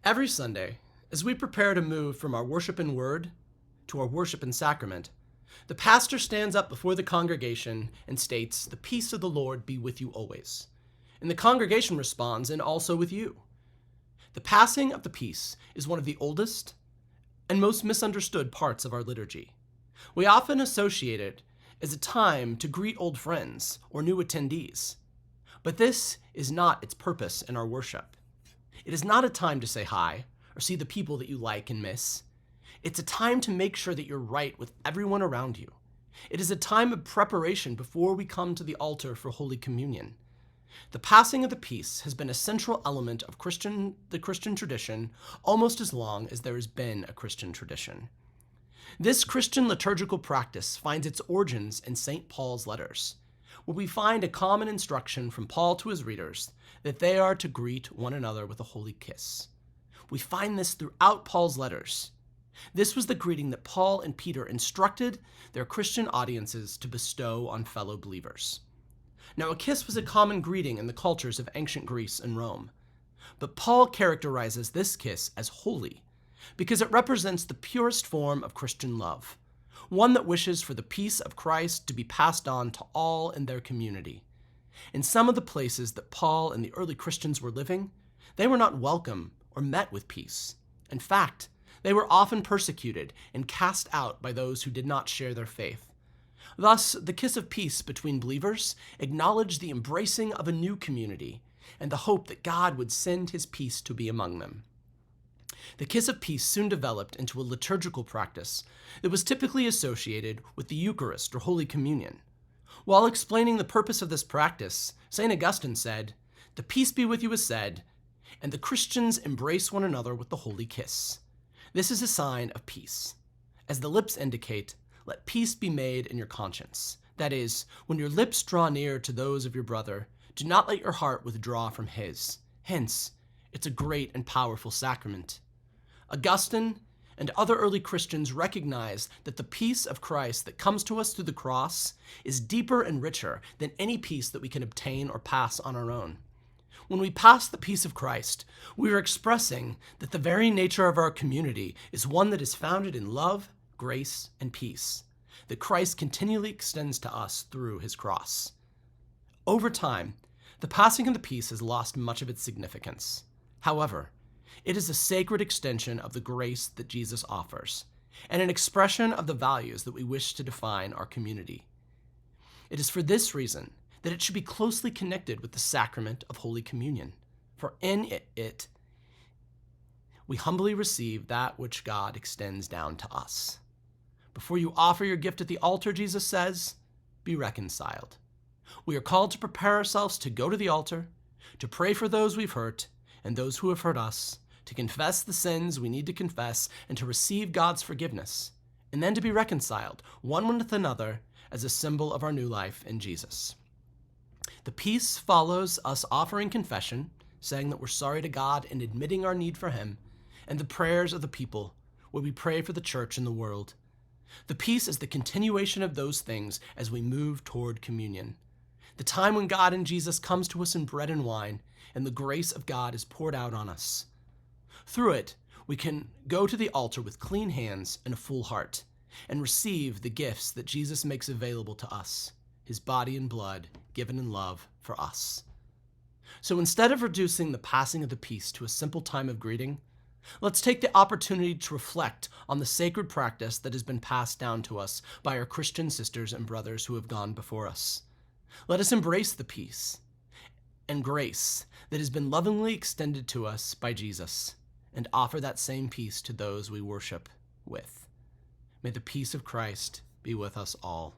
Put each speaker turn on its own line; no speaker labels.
Every Sunday, as we prepare to move from our worship in word to our worship and sacrament, the pastor stands up before the congregation and states, "The peace of the Lord be with you always." And the congregation responds, "And also with you." The passing of the peace is one of the oldest and most misunderstood parts of our liturgy. We often associate it as a time to greet old friends or new attendees. But this is not its purpose in our worship. It is not a time to say hi or see the people that you like and miss. It's a time to make sure that you're right with everyone around you. It is a time of preparation before we come to the altar for Holy Communion. The passing of the peace has been a central element of the Christian tradition almost as long as there has been a Christian tradition. This Christian liturgical practice finds its origins in St. Paul's letters, where we find a common instruction from Paul to his readers that they are to greet one another with a holy kiss. We find this throughout Paul's letters. This was the greeting that Paul and Peter instructed their Christian audiences to bestow on fellow believers. Now, a kiss was a common greeting in the cultures of ancient Greece and Rome, but Paul characterizes this kiss as holy because it represents the purest form of Christian love, one that wishes for the peace of Christ to be passed on to all in their community. In some of the places that Paul and the early Christians were living, they were not welcome or met with peace. In fact, they were often persecuted and cast out by those who did not share their faith. Thus, the kiss of peace between believers acknowledged the embracing of a new community and the hope that God would send his peace to be among them. The kiss of peace soon developed into a liturgical practice that was typically associated with the Eucharist or Holy Communion. While explaining the purpose of this practice, St. Augustine said, "The peace be with you is said, and the Christians embrace one another with the holy kiss. This is a sign of peace. As the lips indicate, let peace be made in your conscience. That is, when your lips draw near to those of your brother, do not let your heart withdraw from his. Hence, it's a great and powerful sacrament." Augustine and other early Christians recognize that the peace of Christ that comes to us through the cross is deeper and richer than any peace that we can obtain or pass on our own. When we pass the peace of Christ, we are expressing that the very nature of our community is one that is founded in love, grace, and peace, that Christ continually extends to us through his cross. Over time, the passing of the peace has lost much of its significance. However, it is a sacred extension of the grace that Jesus offers, and an expression of the values that we wish to define our community. It is for this reason that it should be closely connected with the sacrament of Holy Communion, for in it we humbly receive that which God extends down to us. Before you offer your gift at the altar, Jesus says, be reconciled. We are called to prepare ourselves to go to the altar, to pray for those we've hurt and those who have hurt us, to confess the sins we need to confess, and to receive God's forgiveness, and then to be reconciled one with another as a symbol of our new life in Jesus. The peace follows us offering confession, saying that we're sorry to God and admitting our need for him, and the prayers of the people, where we pray for the church and the world. The peace is the continuation of those things as we move toward communion, the time when God and Jesus comes to us in bread and wine, and the grace of God is poured out on us. Through it, we can go to the altar with clean hands and a full heart, and receive the gifts that Jesus makes available to us, his body and blood given in love for us. So instead of reducing the passing of the peace to a simple time of greeting, let's take the opportunity to reflect on the sacred practice that has been passed down to us by our Christian sisters and brothers who have gone before us. Let us embrace the peace and grace that has been lovingly extended to us by Jesus, and offer that same peace to those we worship with. May the peace of Christ be with us all.